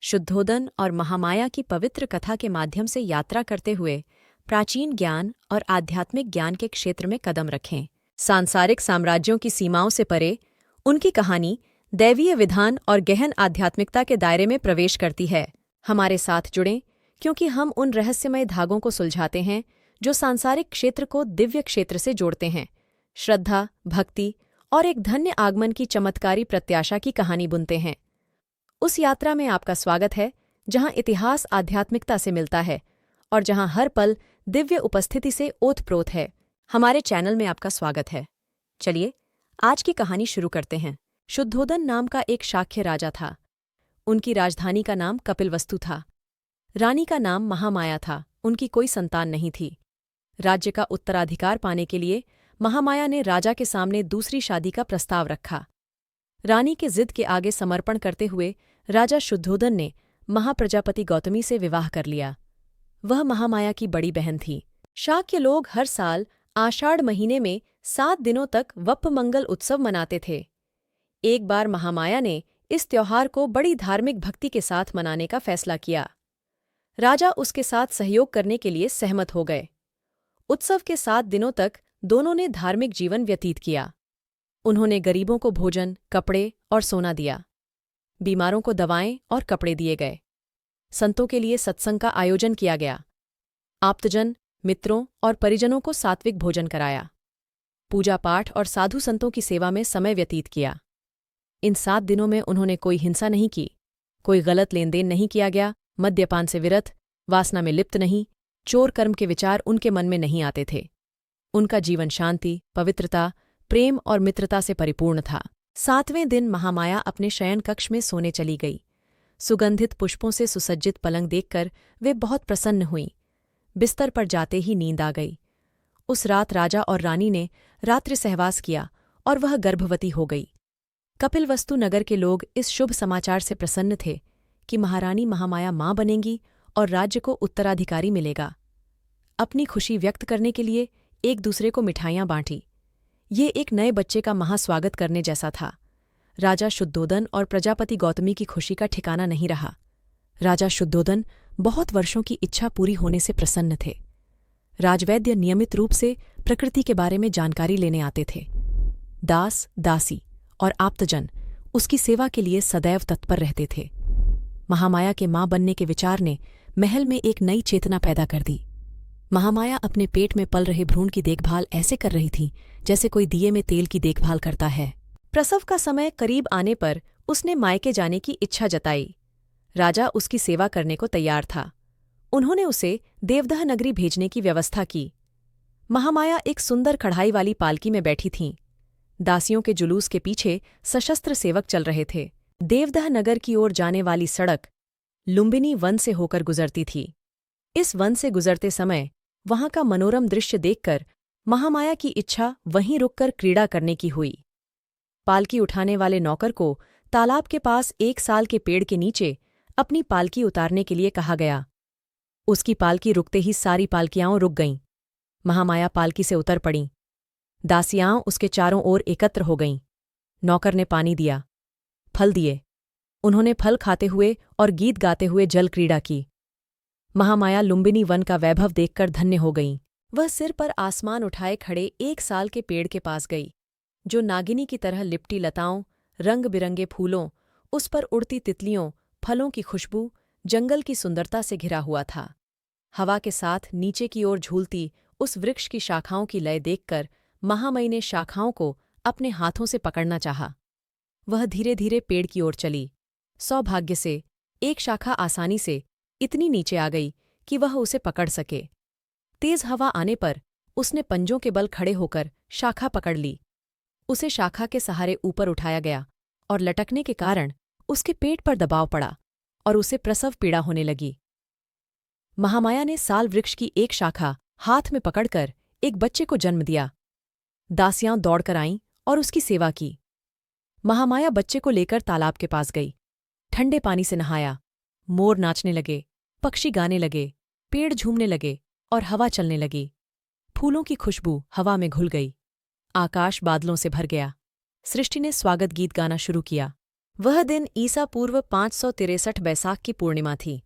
शुद्धोदन और महामाया की पवित्र कथा के माध्यम से यात्रा करते हुए प्राचीन ज्ञान और आध्यात्मिक ज्ञान के क्षेत्र में कदम रखें। सांसारिक साम्राज्यों की सीमाओं से परे उनकी कहानी दैवीय विधान और गहन आध्यात्मिकता के दायरे में प्रवेश करती है। हमारे साथ जुड़ें, क्योंकि हम उन रहस्यमय धागों को सुलझाते हैं जो सांसारिक क्षेत्र को दिव्य क्षेत्र से जोड़ते हैं। श्रद्धा, भक्ति और एक धन्य आगमन की चमत्कारी प्रत्याशा की कहानी बुनते हैं। उस यात्रा में आपका स्वागत है जहां इतिहास आध्यात्मिकता से मिलता है और जहां हर पल दिव्य उपस्थिति से ओतप्रोत है। हमारे चैनल में आपका स्वागत है। चलिए आज की कहानी शुरू करते हैं। शुद्धोदन नाम का एक शाक्य राजा था। उनकी राजधानी का नाम कपिलवस्तु था। रानी का नाम महामाया था। उनकी कोई संतान नहीं थी। राज्य का उत्तराधिकार पाने के लिए महामाया ने राजा के सामने दूसरी शादी का प्रस्ताव रखा। रानी के जिद के आगे समर्पण करते हुए राजा शुद्धोदन ने महाप्रजापति गौतमी से विवाह कर लिया। वह महामाया की बड़ी बहन थी। शाक्य लोग हर साल आषाढ़ महीने में 7 दिनों तक वप्पमंगल उत्सव मनाते थे। एक बार महामाया ने इस त्योहार को बड़ी धार्मिक भक्ति के साथ मनाने का फैसला किया। राजा उसके साथ सहयोग करने के लिए सहमत हो गए। उत्सव के 7 दिनों तक दोनों ने धार्मिक जीवन व्यतीत किया। उन्होंने गरीबों को भोजन, कपड़े और सोना दिया। बीमारों को दवाएं और कपड़े दिए गए। संतों के लिए सत्संग का आयोजन किया गया। आप्तजन, मित्रों और परिजनों को सात्विक भोजन कराया। पूजा पाठ और साधु संतों की सेवा में समय व्यतीत किया। इन 7 दिनों में उन्होंने कोई हिंसा नहीं की, कोई गलत लेन देन नहीं किया गया, मद्यपान से विरत, वासना में लिप्त नहीं, चोर कर्म के विचार उनके मन में नहीं आते थे। उनका जीवन शांति, पवित्रता, प्रेम और मित्रता से परिपूर्ण था। 7वें दिन महामाया अपने शयन कक्ष में सोने चली गई। सुगंधित पुष्पों से सुसज्जित पलंग देखकर वे बहुत प्रसन्न हुईं। बिस्तर पर जाते ही नींद आ गई। उस रात राजा और रानी ने रात्रि सहवास किया और वह गर्भवती हो गई। कपिलवस्तु नगर के लोग इस शुभ समाचार से प्रसन्न थे कि महारानी महामाया मां बनेंगी और राज्य को उत्तराधिकारी मिलेगा। अपनी खुशी व्यक्त करने के लिए एक दूसरे को मिठाइयां बांटी। ये एक नए बच्चे का महास्वागत करने जैसा था। राजा शुद्धोदन और प्रजापति गौतमी की खुशी का ठिकाना नहीं रहा। राजा शुद्धोदन बहुत वर्षों की इच्छा पूरी होने से प्रसन्न थे। राजवैद्य नियमित रूप से प्रकृति के बारे में जानकारी लेने आते थे। दास, दासी और आप्तजन उसकी सेवा के लिए सदैव तत्पर रहते थे। महामाया के मां बनने के विचार ने महल में एक नई चेतना पैदा कर दी। महामाया अपने पेट में पल रहे भ्रूण की देखभाल ऐसे कर रही थी जैसे कोई दिए में तेल की देखभाल करता है। प्रसव का समय करीब आने पर उसने मायके जाने की इच्छा जताई। राजा उसकी सेवा करने को तैयार था। उन्होंने उसे देवदह नगरी भेजने की व्यवस्था की। महामाया एक सुंदर कढ़ाई वाली पालकी में बैठी थीं। दासियों के जुलूस के पीछे सशस्त्र सेवक चल रहे थे। देवदह नगर की ओर जाने वाली सड़क लुम्बिनी वन से होकर गुजरती थी। इस वन से गुजरते समय वहां का मनोरम दृश्य देखकर महामाया की इच्छा वहीं रुककर क्रीड़ा करने की हुई। पालकी उठाने वाले नौकर को तालाब के पास 1 साल के पेड़ के नीचे अपनी पालकी उतारने के लिए कहा गया। उसकी पालकी रुकते ही सारी पालकियां रुक गईं। महामाया पालकी से उतर पड़ीं। दासियां उसके चारों ओर एकत्र हो गईं। नौकर ने पानी दिया, फल दिए। उन्होंने फल खाते हुए और गीत गाते हुए जल क्रीड़ा की। महामाया लुम्बिनी वन का वैभव देखकर धन्य हो गईं। वह सिर पर आसमान उठाए खड़े 1 साल के पेड़ के पास गई, जो नागिनी की तरह लिपटी लताओं, रंग बिरंगे फूलों, उस पर उड़ती तितलियों, फलों की खुशबू, जंगल की सुंदरता से घिरा हुआ था। हवा के साथ नीचे की ओर झूलती उस वृक्ष की शाखाओं की लय देखकर महामयी ने शाखाओं को अपने हाथों से पकड़ना चाहा। वह धीरे धीरे पेड़ की ओर चली। सौभाग्य से एक शाखा आसानी से इतनी नीचे आ गई कि वह उसे पकड़ सके। तेज हवा आने पर उसने पंजों के बल खड़े होकर शाखा पकड़ ली। उसे शाखा के सहारे ऊपर उठाया गया और लटकने के कारण उसके पेट पर दबाव पड़ा और उसे प्रसव पीड़ा होने लगी। महामाया ने साल वृक्ष की एक शाखा हाथ में पकड़कर एक बच्चे को जन्म दिया। दासियां दौड़कर आईं और उसकी सेवा की। महामाया बच्चे को लेकर तालाब के पास गई। ठंडे पानी से नहाया। मोर नाचने लगे, पक्षी गाने लगे, पेड़ झूमने लगे और हवा चलने लगी। फूलों की खुशबू हवा में घुल गई। आकाश बादलों से भर गया। सृष्टि ने स्वागत गीत गाना शुरू किया। वह दिन ईसा पूर्व 563 बैसाख की पूर्णिमा थी।